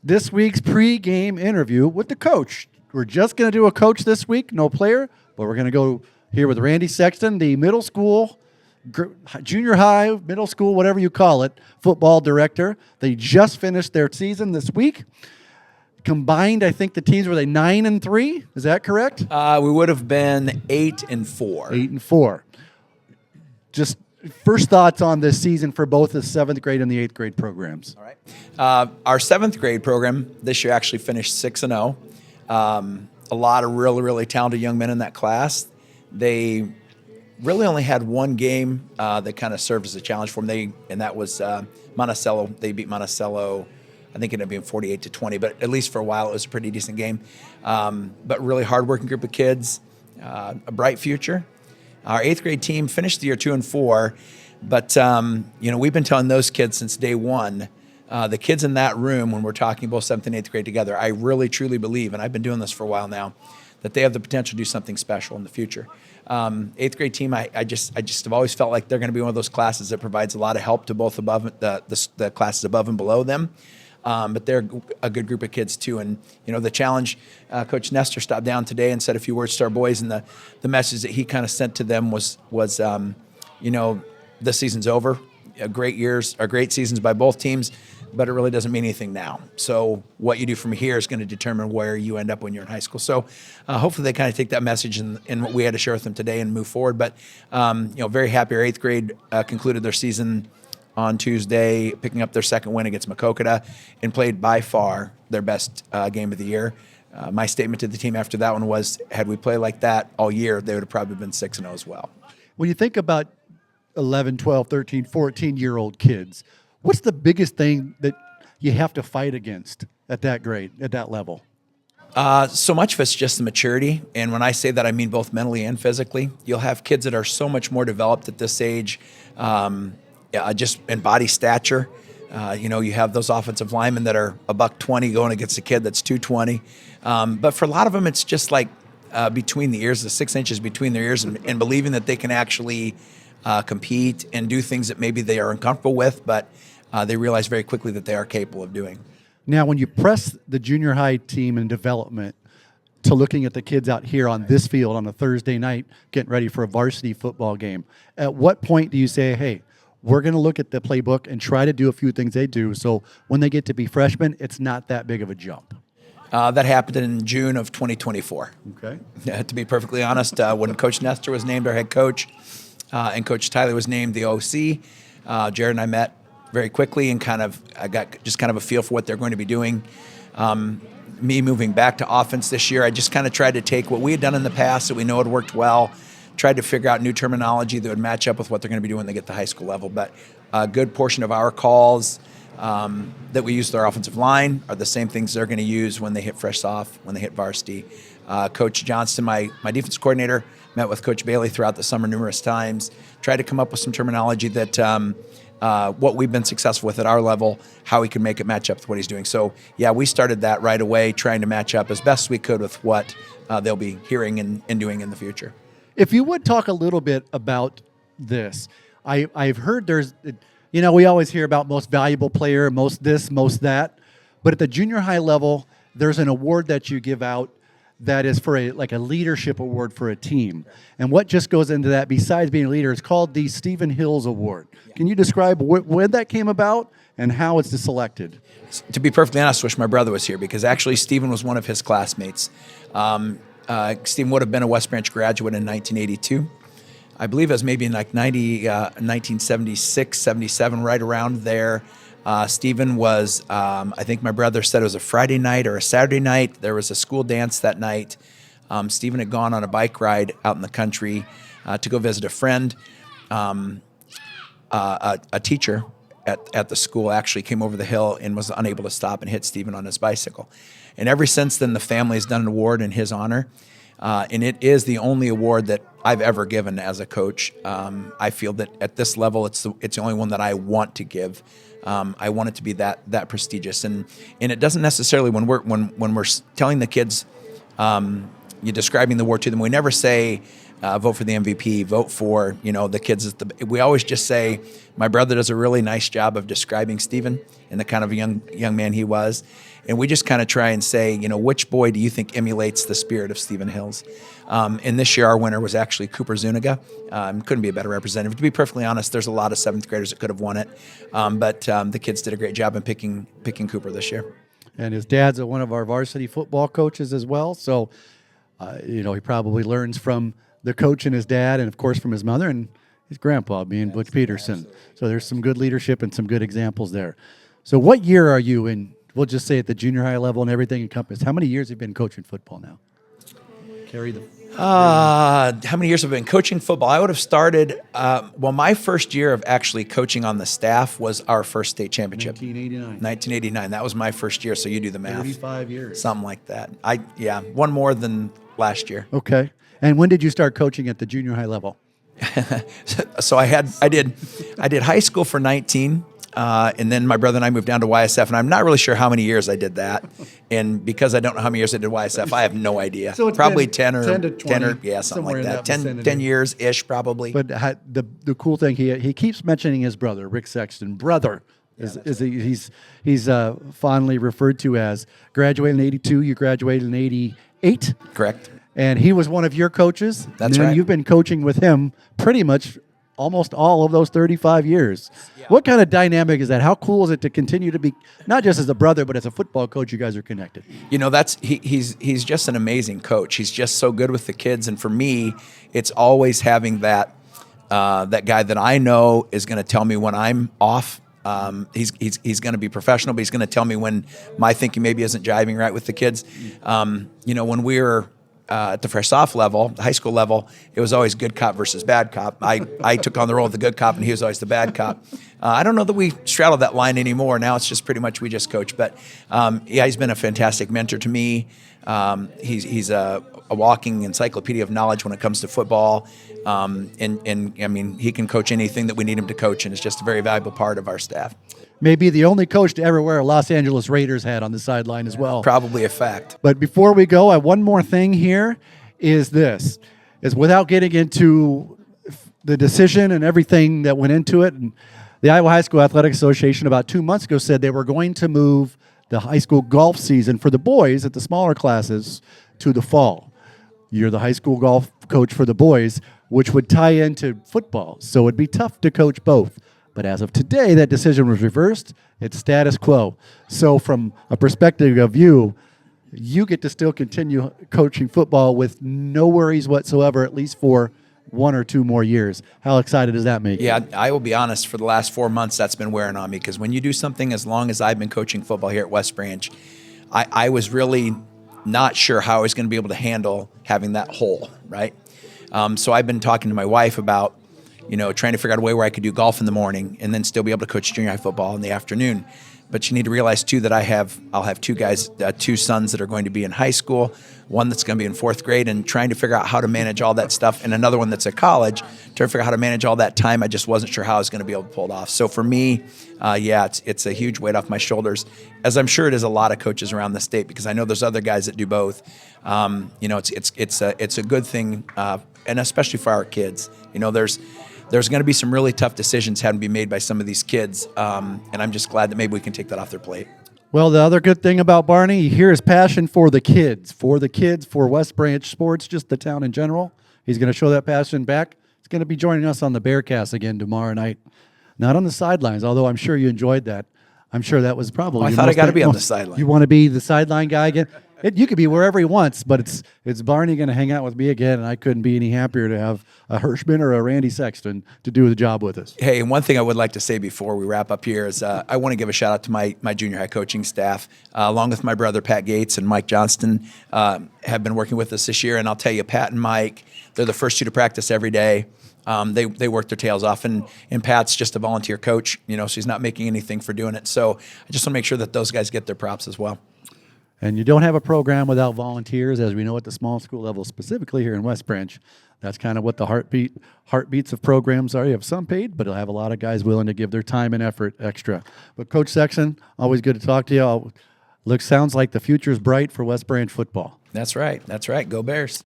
this week's pre-game interview with the coach. We're just going to do a coach this week, no player, but we're going to go here with Randy Sexton, the middle school, junior high, middle school, whatever you call it, football director. They just finished their season this week. Combined, I think the teams were 9-3. Is that correct? We would have been 8-4. 8-4. Just first thoughts on this season for both the 7th grade and the 8th grade programs. All right. Our 7th grade program this year actually finished 6-0. A lot of really, really talented young men in that class. They really only had one game that kind of served as a challenge for them. And that was Monticello. They beat Monticello, I think it ended up being 48-20, but at least for a while it was a pretty decent game. But really hardworking group of kids, a bright future. Our 8th grade team finished the year 2-4, but we've been telling those kids since day one, the kids in that room when we're talking both 7th and 8th grade together, I really truly believe, and I've been doing this for a while now, that they have the potential to do something special in the future. 8th grade team, I just have always felt like they're going to be one of those classes that provides a lot of help to both above the classes above and below them. But they're a good group of kids too. And, the challenge, Coach Nestor stopped down today and said a few words to our boys, and the message that he kind of sent to them was this season's over. Great years are great seasons by both teams, but it really doesn't mean anything now. So what you do from here is going to determine where you end up when you're in high school. So hopefully they kind of take that message and what we had to share with them today and move forward. But, very happy our 8th grade concluded their season on Tuesday, picking up their second win against Makokata, and played by far their best game of the year. My statement to the team after that one was, had we played like that all year, they would have probably been 6-0 as well. When you think about 11, 12, 13, 14-year-old kids, what's the biggest thing that you have to fight against at that grade, at that level? So much of it's just the maturity. And when I say that, I mean both mentally and physically. You'll have kids that are so much more developed at this age, just in body stature. You have those offensive linemen that are $120 going against a kid that's 220. But for a lot of them, it's just like between the ears, the 6 inches between their ears, and believing that they can actually compete and do things that maybe they are uncomfortable with, but they realize very quickly that they are capable of doing. Now, when you press the junior high team in development to looking at the kids out here on this field on a Thursday night, getting ready for a varsity football game, at what point do you say, hey, we're going to look at the playbook and try to do a few things they do, so when they get to be freshmen, it's not that big of a jump? That happened in June of 2024. Okay. To be perfectly honest, when Coach Nestor was named our head coach and Coach Tyler was named the OC, Jared and I met very quickly and I got just kind of a feel for what they're going to be doing. Me moving back to offense this year, I just kind of tried to take what we had done in the past that we know had worked well, tried to figure out new terminology that would match up with what they're going to be doing when they get to the high school level. But a good portion of our calls that we use with our offensive line are the same things they're going to use when they hit fresh off, when they hit varsity. Coach Johnston, my defense coordinator, met with Coach Bailey throughout the summer numerous times, tried to come up with some terminology that what we've been successful with at our level, how we can make it match up with what he's doing. So, yeah, we started that right away, trying to match up as best we could with what they'll be hearing and doing in the future. If you would talk a little bit about this, I've heard there's, we always hear about most valuable player, most this, most that, but at the junior high level, there's an award that you give out that is for a leadership award for a team. And what just goes into that, besides being a leader, is called the Stephen Hills Award. Can you describe when that came about and how it's selected? To be perfectly honest, I wish my brother was here, because actually Stephen was one of his classmates. Stephen would have been a West Branch graduate in 1982. I believe it was maybe in 1976, 77, right around there. Stephen was, I think my brother said it was a Friday night or a Saturday night. There was a school dance that night. Stephen had gone on a bike ride out in the country to go visit a friend. A teacher at the school actually came over the hill and was unable to stop and hit Stephen on his bicycle. And ever since then, the family has done an award in his honor. And it is the only award that I've ever given as a coach. I feel that at this level, it's the only one that I want to give. I want it to be that prestigious, and it doesn't necessarily when we're telling the kids, you're describing the award to them. We never say vote for the MVP, vote for, the kids. We always just say, my brother does a really nice job of describing Stephen and the kind of young man he was. And we just kind of try and say, which boy do you think emulates the spirit of Stephen Hills? And this year, our winner was actually Cooper Zuniga. Couldn't be a better representative. To be perfectly honest, there's a lot of seventh graders that could have won it. But the kids did a great job in picking Cooper this year. And his dad's one of our varsity football coaches as well. So, he probably learns from the coach and his dad, and of course from his mother and his grandpa being Butch Peterson. Absolutely. So there's some good leadership and some good examples there. So what year are you in? We'll just say at the junior high level and everything encompassed. How many years have you been coaching football now? Carry the. How many years have I been coaching football? I would have started. My first year of actually coaching on the staff was our first state championship. 1989. That was my first year. So you do the math. 35 years. Something like that. One more than last year. Okay. And when did you start coaching at the junior high level? So I did high school for 19. And then my brother and I moved down to YSF, and I'm not really sure how many years I did that. And because I don't know how many years I did YSF, I have no idea. So it's probably 10 or 10 to 20, something like that. 10 vicinity. years-ish probably. But the cool thing, he keeps mentioning his brother, Rick Sexton. Brother he's fondly referred to as. Graduated in 82, you graduated in 88. Correct. And he was one of your coaches. That's and right. You've been coaching with him pretty much almost all of those 35 years. Yeah. What kind of dynamic is that? How cool is it to continue to be, not just as a brother, but as a football coach, you guys are connected? He's just an amazing coach. He's just so good with the kids. And for me, it's always having that guy that I know is going to tell me when I'm off. He's going to be professional, but he's going to tell me when my thinking maybe isn't jiving right with the kids. When we were at the fresh soft level, the high school level, it was always good cop versus bad cop. I took on the role of the good cop, and he was always the bad cop. I don't know that we straddle that line anymore. Now it's just pretty much we just coach. But he's been a fantastic mentor to me. He's a walking encyclopedia of knowledge when it comes to football. And I mean, he can coach anything that we need him to coach, and it's just a very valuable part of our staff. Maybe the only coach to ever wear a Los Angeles Raiders hat on the sideline as well. Probably a fact. But before we go, one more thing here is without getting into the decision and everything that went into it. And the Iowa High School Athletic Association about 2 months ago said they were going to move the high school golf season for the boys at the smaller classes to the fall. You're the high school golf coach for the boys, which would tie into football. So it'd be tough to coach both. But as of today, that decision was reversed. It's status quo. So from a perspective of you get to still continue coaching football with no worries whatsoever, at least for 1 or 2 more years. How excited does that make you? Yeah, I will be honest, for the last 4 months, that's been wearing on me, because when you do something as long as I've been coaching football here at West Branch, I was really not sure how I was going to be able to handle having that hole, right? So I've been talking to my wife about trying to figure out a way where I could do golf in the morning and then still be able to coach junior high football in the afternoon. But you need to realize too that I'll have 2 sons that are going to be in high school, one that's going to be in 4th grade, and trying to figure out how to manage all that stuff, and another one that's at college, trying to figure out how to manage all that time. I just wasn't sure how I was going to be able to pull it off. So for me, it's a huge weight off my shoulders, as I'm sure it is a lot of coaches around the state, because I know there's other guys that do both. It's a good thing, and especially for our kids. There's going to be some really tough decisions having to be made by some of these kids, and I'm just glad that maybe we can take that off their plate. Well, the other good thing about Barney, you hear his passion for the kids, for West Branch sports, just the town in general. He's going to show that passion back. He's going to be joining us on the BearCast again tomorrow night. Not on the sidelines, although I'm sure you enjoyed that. I'm sure that was probably. I thought I got to be on the sideline. You want to be the sideline guy again? You could be wherever he wants, but it's Barney going to hang out with me again, and I couldn't be any happier to have a Hirschman or a Randy Sexton to do the job with us. Hey, and one thing I would like to say before we wrap up here is I want to give a shout out to my junior high coaching staff, along with my brother Pat Gates and Mike Johnston, have been working with us this year. And I'll tell you, Pat and Mike, they're the first 2 to practice every day. They work their tails off, and Pat's just a volunteer coach, so he's not making anything for doing it. So I just want to make sure that those guys get their props as well. And you don't have a program without volunteers, as we know at the small school level, specifically here in West Branch. That's kind of what the heartbeats of programs are. You have some paid, but you'll have a lot of guys willing to give their time and effort extra. But Coach Sexton, always good to talk to you. Sounds like the future's bright for West Branch football. That's right. Go Bears.